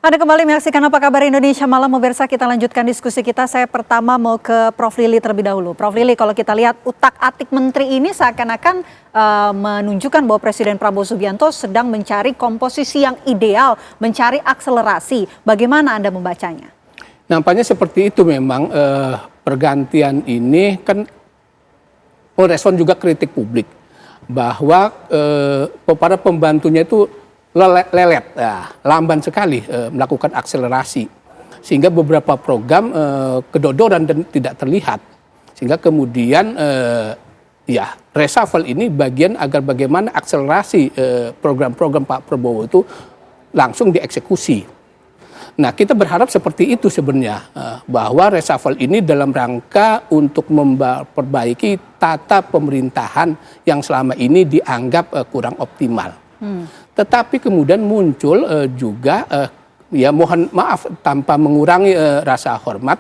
Anda kembali menyaksikan Apa Kabar Indonesia Malam. Pemirsa, kita lanjutkan diskusi kita. Saya pertama mau ke Prof. Lili terlebih dahulu. Prof. Lili, kalau kita lihat utak-atik menteri ini seakan-akan menunjukkan bahwa Presiden Prabowo Subianto sedang mencari komposisi yang ideal, mencari akselerasi. Bagaimana Anda membacanya? Nampaknya seperti itu memang pergantian ini kan merespon juga kritik publik bahwa para pembantunya itu lelet, lamban sekali melakukan akselerasi, sehingga beberapa program kedodoran dan tidak terlihat, sehingga kemudian reshuffle ini bagian agar bagaimana akselerasi program-program Pak Prabowo itu langsung dieksekusi. Nah, kita berharap seperti itu sebenarnya, bahwa reshuffle ini dalam rangka untuk memperbaiki tata pemerintahan yang selama ini dianggap kurang optimal. Tetapi kemudian muncul juga, mohon maaf tanpa mengurangi rasa hormat,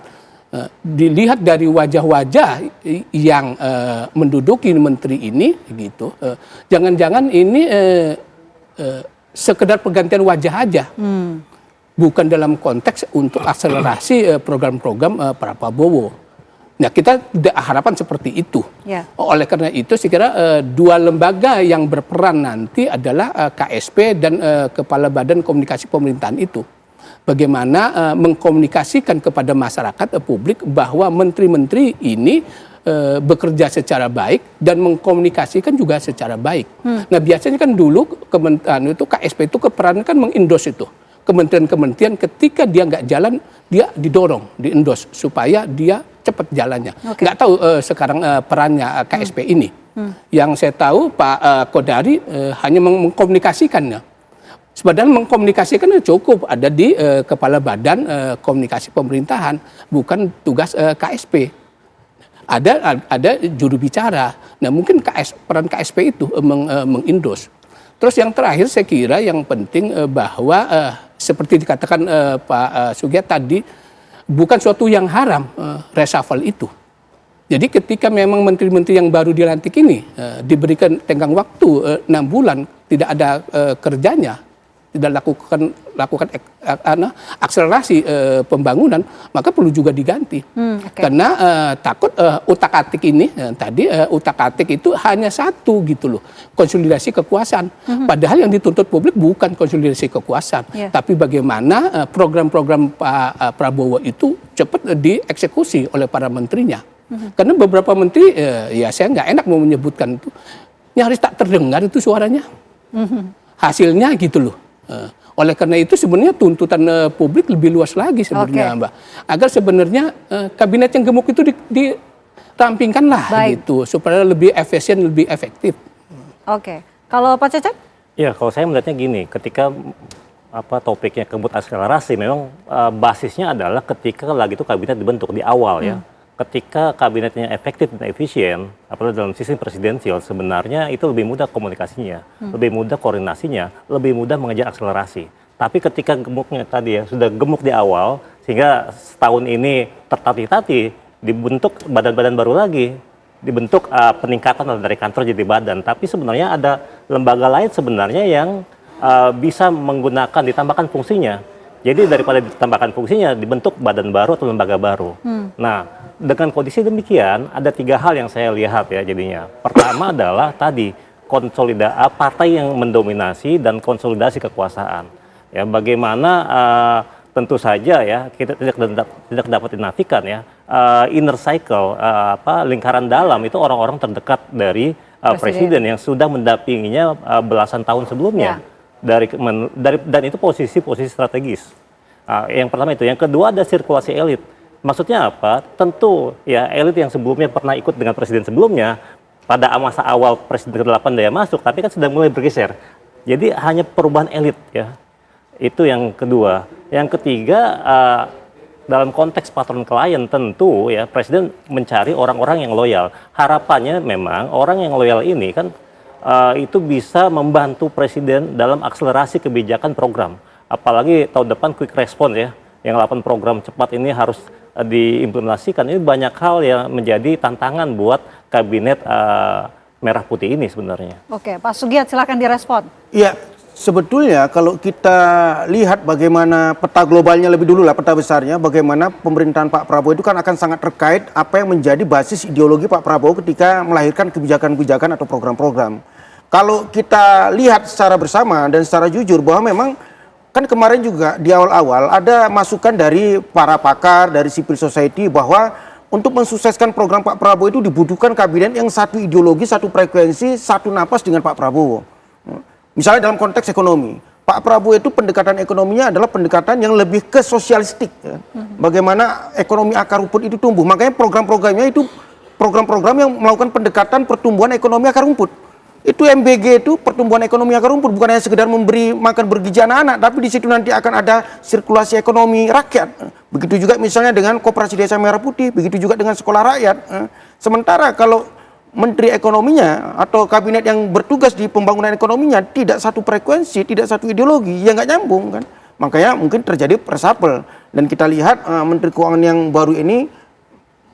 dilihat dari wajah-wajah yang menduduki menteri ini, gitu. Jangan-jangan ini sekedar pergantian wajah aja, bukan dalam konteks untuk akselerasi program-program Pak Prabowo. Nah, kita tidak harapan seperti itu. Yeah. Oleh karena itu, saya kira dua lembaga yang berperan nanti adalah KSP dan Kepala Badan Komunikasi Pemerintahan itu. Bagaimana mengkomunikasikan kepada masyarakat publik bahwa menteri-menteri ini bekerja secara baik dan mengkomunikasikan juga secara baik. Nah, biasanya kan dulu KSP itu keperannya kan mengindos itu. Kementerian-kementerian ketika dia nggak jalan, dia didorong, diendos supaya dia cepat jalannya. Nggak tahu sekarang perannya KSP ini. Yang saya tahu Pak Kodari hanya mengkomunikasikannya. Padahal mengkomunikasikannya cukup ada di Kepala Badan Komunikasi Pemerintahan, bukan tugas KSP. Ada juru bicara. Nah, mungkin peran KSP itu mengindos. Terus yang terakhir saya kira yang penting bahwa seperti dikatakan Pak Sugiat tadi, bukan suatu yang haram reshuffle itu. Jadi ketika memang menteri-menteri yang baru dilantik ini diberikan tenggang waktu 6 bulan, tidak ada kerjanya, tidak lakukan akselerasi pembangunan, maka perlu juga diganti. Karena takut utak-atik ini tadi utak-atik itu hanya satu gitu loh, konsolidasi kekuasaan. Padahal yang dituntut publik bukan konsolidasi kekuasaan, tapi bagaimana program-program Pak Prabowo itu cepat dieksekusi oleh para menterinya. Karena beberapa menteri saya nggak enak mau menyebutkan itu, nyaris tak terdengar itu suaranya. Hasilnya gitu loh. Oleh karena itu sebenarnya tuntutan publik lebih luas lagi sebenarnya, Mbak. Agar sebenarnya kabinet yang gemuk itu dirampingkan lah gitu, supaya lebih efisien, lebih efektif. Oke. Kalau Pak Cecep? Ya, kalau saya melihatnya gini, ketika topiknya kebut akselerasi, memang basisnya adalah ketika lagi itu kabinet dibentuk di awal ya. Ketika kabinetnya efektif dan efisien, apalagi dalam sistem presidensial, sebenarnya itu lebih mudah komunikasinya, lebih mudah koordinasinya, lebih mudah mengejar akselerasi. Tapi ketika gemuknya tadi ya, sudah gemuk di awal, sehingga setahun ini tertati-tati, dibentuk badan-badan baru lagi, dibentuk peningkatan dari kantor jadi badan. Tapi sebenarnya ada lembaga lain sebenarnya yang bisa menggunakan, ditambahkan fungsinya. Jadi daripada ditambahkan fungsinya, dibentuk badan baru atau lembaga baru. Nah, dengan kondisi demikian, ada 3 hal yang saya lihat ya jadinya. Pertama adalah tadi, partai yang mendominasi dan konsolidasi kekuasaan. Ya, bagaimana tentu saja ya, kita tidak dapat dinafikan ya, inner cycle, lingkaran dalam itu orang-orang terdekat dari presiden yang sudah mendampinginya belasan tahun sebelumnya. Dan itu posisi strategis. Yang pertama itu. Yang kedua ada sirkulasi elit. Maksudnya apa? Tentu ya elit yang sebelumnya pernah ikut dengan presiden sebelumnya, pada masa awal presiden ke-8 dia masuk, tapi kan sudah mulai bergeser. Jadi hanya perubahan elit ya. Itu yang kedua. Yang ketiga, dalam konteks patron klien tentu ya presiden mencari orang-orang yang loyal. Harapannya memang orang yang loyal ini kan itu bisa membantu presiden dalam akselerasi kebijakan program. Apalagi tahun depan quick response ya, yang 8 program cepat ini harus diimplementasikan. Ini banyak hal yang menjadi tantangan buat kabinet merah putih ini sebenarnya. Oke, Pak Sugiat silakan direspon. Iya, Sebetulnya kalau kita lihat bagaimana peta globalnya lebih dulu lah, peta besarnya, bagaimana pemerintahan Pak Prabowo itu kan akan sangat terkait apa yang menjadi basis ideologi Pak Prabowo ketika melahirkan kebijakan-kebijakan atau program-program. Kalau kita lihat secara bersama dan secara jujur bahwa memang kan kemarin juga di awal-awal ada masukan dari para pakar, dari civil society bahwa untuk mensukseskan program Pak Prabowo itu dibutuhkan kabinet yang satu ideologi, satu frekuensi, satu napas dengan Pak Prabowo. Misalnya dalam konteks ekonomi, Pak Prabowo itu pendekatan ekonominya adalah pendekatan yang lebih ke sosialistik. Ya. Bagaimana ekonomi akar rumput itu tumbuh. Makanya program-programnya itu program-program yang melakukan pendekatan pertumbuhan ekonomi akar rumput. Itu MBG itu pertumbuhan ekonomi akar rumput, bukan hanya sekedar memberi makan bergizi anak-anak, tapi di situ nanti akan ada sirkulasi ekonomi rakyat. Begitu juga misalnya dengan Koperasi Desa Merah Putih, begitu juga dengan sekolah rakyat. Sementara kalau Menteri Ekonominya atau kabinet yang bertugas di pembangunan ekonominya tidak satu frekuensi, tidak satu ideologi, ya nggak nyambung kan. Makanya mungkin terjadi reshuffle. Dan kita lihat Menteri Keuangan yang baru ini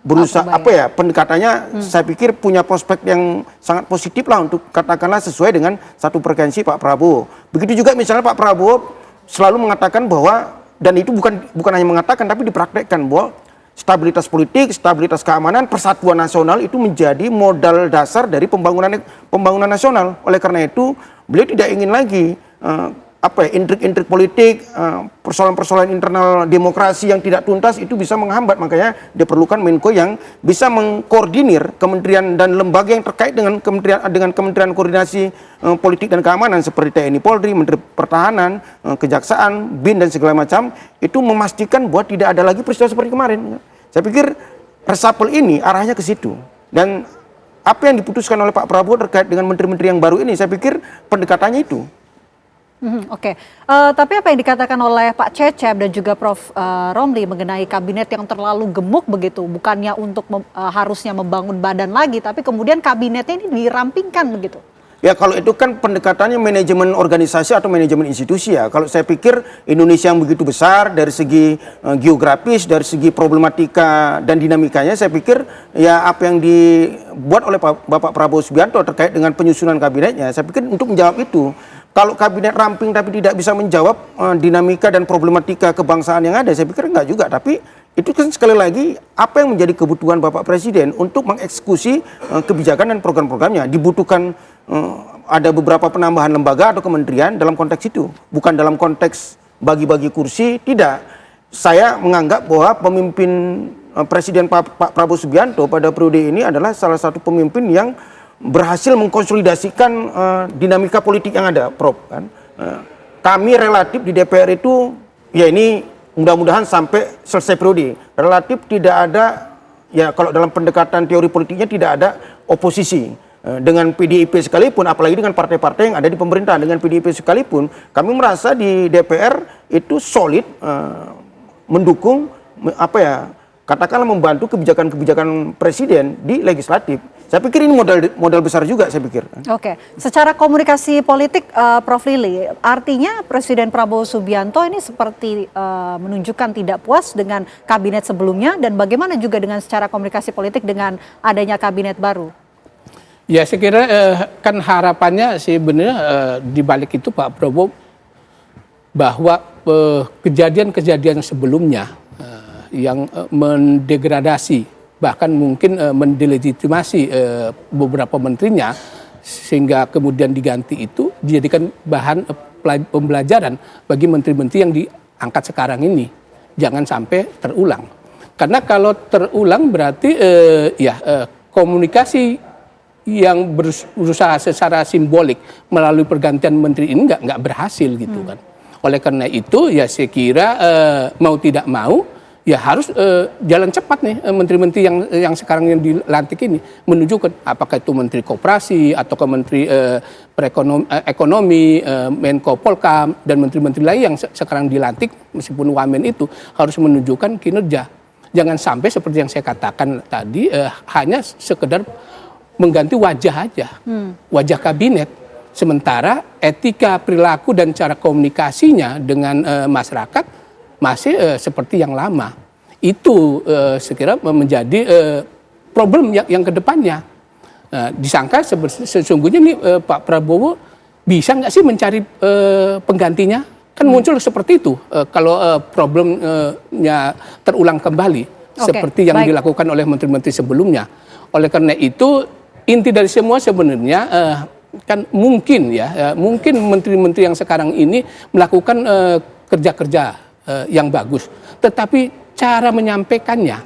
berusaha pendekatannya saya pikir punya prospek yang sangat positif lah untuk katakanlah sesuai dengan satu frekuensi Pak Prabowo. Begitu juga misalnya Pak Prabowo selalu mengatakan bahwa, dan itu bukan hanya mengatakan tapi dipraktekkan bahwa stabilitas politik, stabilitas keamanan, persatuan nasional itu menjadi modal dasar dari pembangunan nasional. Oleh karena itu, beliau tidak ingin lagi intrik-intrik politik, persoalan-persoalan internal demokrasi yang tidak tuntas itu bisa menghambat. Makanya diperlukan Menko yang bisa mengkoordinir kementerian dan lembaga yang terkait dengan kementerian koordinasi politik dan keamanan seperti TNI Polri, Menteri Pertahanan, Kejaksaan, BIN dan segala macam, itu memastikan bahwa tidak ada lagi peristiwa seperti kemarin. Saya pikir reshuffle ini arahnya ke situ. Dan apa yang diputuskan oleh Pak Prabowo terkait dengan menteri-menteri yang baru ini, saya pikir pendekatannya itu. Oke. Tapi apa yang dikatakan oleh Pak Cecep dan juga Prof. Romli mengenai kabinet yang terlalu gemuk begitu, bukannya untuk harusnya membangun badan lagi, tapi kemudian kabinetnya ini dirampingkan begitu? Ya kalau itu kan pendekatannya manajemen organisasi atau manajemen institusi ya. Kalau saya pikir Indonesia yang begitu besar dari segi geografis, dari segi problematika dan dinamikanya, saya pikir ya apa yang dibuat oleh Bapak Prabowo Subianto terkait dengan penyusunan kabinetnya, saya pikir untuk menjawab itu. Kalau kabinet ramping tapi tidak bisa menjawab dinamika dan problematika kebangsaan yang ada, saya pikir enggak juga. Tapi itu kan sekali lagi apa yang menjadi kebutuhan Bapak Presiden untuk mengeksekusi kebijakan dan program-programnya. Dibutuhkan ada beberapa penambahan lembaga atau kementerian dalam konteks itu. Bukan dalam konteks bagi-bagi kursi, tidak. Saya menganggap bahwa pemimpin Presiden Pak Prabowo Subianto pada periode ini adalah salah satu pemimpin yang berhasil mengkonsolidasikan dinamika politik yang ada, Prof. Kan? Kami relatif di DPR itu, ya ini mudah-mudahan sampai selesai periode, relatif tidak ada, ya kalau dalam pendekatan teori politiknya tidak ada oposisi. Dengan PDIP sekalipun, apalagi dengan partai-partai yang ada di pemerintahan, dengan PDIP sekalipun, kami merasa di DPR itu solid, mendukung, katakanlah membantu kebijakan-kebijakan presiden di legislatif. Saya pikir ini modal besar juga, saya pikir. Oke, secara komunikasi politik, Prof. Lili, artinya Presiden Prabowo Subianto ini seperti menunjukkan tidak puas dengan kabinet sebelumnya, dan bagaimana juga dengan secara komunikasi politik dengan adanya kabinet baru? Ya, saya kira kan harapannya sebenarnya di balik itu Pak Prabowo bahwa kejadian-kejadian sebelumnya yang mendegradasi bahkan mungkin mendelegitimasi beberapa menterinya sehingga kemudian diganti itu dijadikan bahan pembelajaran bagi menteri-menteri yang diangkat sekarang ini. Jangan sampai terulang. Karena kalau terulang berarti komunikasi yang berusaha secara simbolik melalui pergantian menteri ini nggak berhasil gitu kan. Oleh karena itu ya saya kira mau tidak mau ya harus jalan cepat nih menteri-menteri yang sekarang yang dilantik ini menuju ke apakah itu menteri koperasi atau ke menteri ekonomi, Menko Polkam dan menteri-menteri lain yang sekarang dilantik meskipun wamen itu harus menunjukkan kinerja. Jangan sampai seperti yang saya katakan tadi hanya sekedar mengganti wajah aja, wajah kabinet. Sementara etika perilaku dan cara komunikasinya dengan masyarakat masih seperti yang lama. Itu sekira menjadi problem yang kedepannya. Disangka sesungguhnya nih Pak Prabowo bisa nggak sih mencari penggantinya? Kan muncul seperti itu kalau problemnya terulang kembali seperti yang dilakukan oleh menteri-menteri sebelumnya. Oleh karena itu inti dari semua sebenarnya kan mungkin mungkin menteri-menteri yang sekarang ini melakukan kerja-kerja yang bagus, tetapi cara menyampaikannya,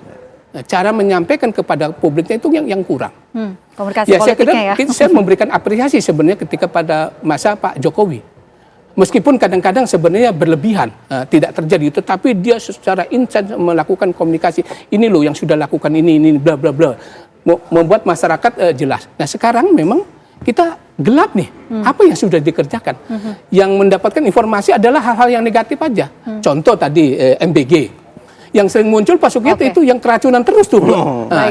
cara menyampaikan kepada publiknya itu yang kurang. Komunikasi politiknya saya memberikan apresiasi sebenarnya ketika pada masa Pak Jokowi. Meskipun kadang-kadang sebenarnya berlebihan, tidak terjadi, tetapi dia secara intens melakukan komunikasi. Ini loh yang sudah lakukan ini bla bla bla. Membuat masyarakat jelas. Nah sekarang memang kita gelap nih, apa yang sudah dikerjakan. Yang mendapatkan informasi adalah hal-hal yang negatif aja. Contoh tadi MBG. Yang sering muncul Pak Sugiarto itu yang keracunan terus tuh.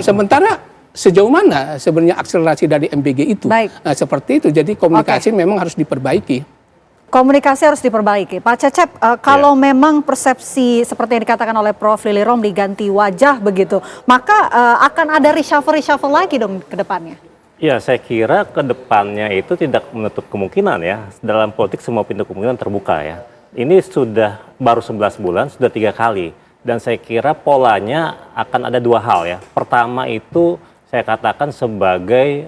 Sementara sejauh mana sebenarnya akselerasi dari MBG itu? Seperti itu, jadi komunikasi memang harus diperbaiki. Komunikasi harus diperbaiki. Pak Cecep, kalau memang persepsi seperti yang dikatakan oleh Prof. Lili Romli ganti wajah begitu, maka akan ada reshuffle lagi dong ke depannya? Ya, saya kira ke depannya itu tidak menutup kemungkinan ya. Dalam politik semua pintu kemungkinan terbuka ya. Ini sudah baru 11 bulan, sudah 3 kali. Dan saya kira polanya akan ada 2 hal ya. Pertama itu saya katakan sebagai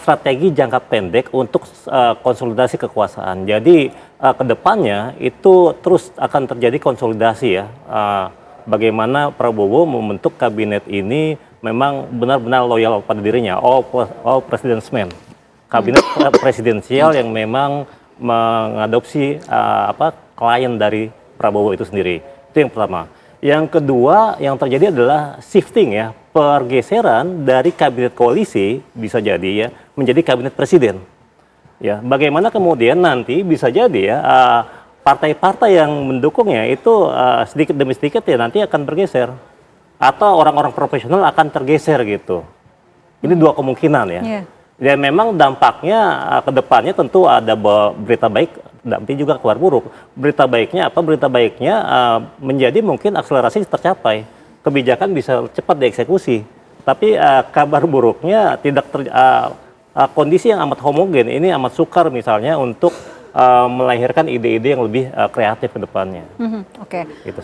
strategi jangka pendek untuk konsolidasi kekuasaan. Jadi kedepannya itu terus akan terjadi konsolidasi ya. Bagaimana Prabowo membentuk kabinet ini memang benar-benar loyal pada dirinya, all president's man. Kabinet presidensial yang memang mengadopsi klien dari Prabowo itu sendiri. Itu yang pertama. Yang kedua yang terjadi adalah shifting ya, pergeseran dari kabinet koalisi bisa jadi ya menjadi kabinet presiden. Ya, bagaimana kemudian nanti bisa jadi ya partai-partai yang mendukungnya itu sedikit demi sedikit ya nanti akan bergeser atau orang-orang profesional akan tergeser gitu. Ini 2 kemungkinan ya. Dan memang dampaknya ke depannya tentu ada berita baik, tapi juga kabar buruk. Berita baiknya apa? Berita baiknya menjadi mungkin akselerasi tercapai. Kebijakan bisa cepat dieksekusi. Tapi kabar buruknya kondisi yang amat homogen, ini amat sukar misalnya untuk melahirkan ide-ide yang lebih kreatif ke depannya. Oke. Gitu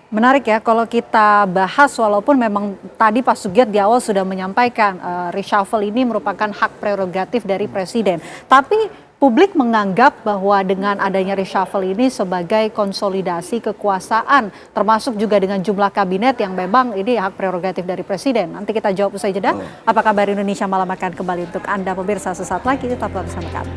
menarik ya kalau kita bahas, walaupun memang tadi Pak Sugiarto di awal sudah menyampaikan reshuffle ini merupakan hak prerogatif dari presiden. Tapi publik menganggap bahwa dengan adanya reshuffle ini sebagai konsolidasi kekuasaan, termasuk juga dengan jumlah kabinet yang memang ini hak prerogatif dari presiden. Nanti kita jawab usai jeda. Apa kabar Indonesia Malam akan kembali untuk Anda pemirsa sesaat lagi, tetaplah bersama kami.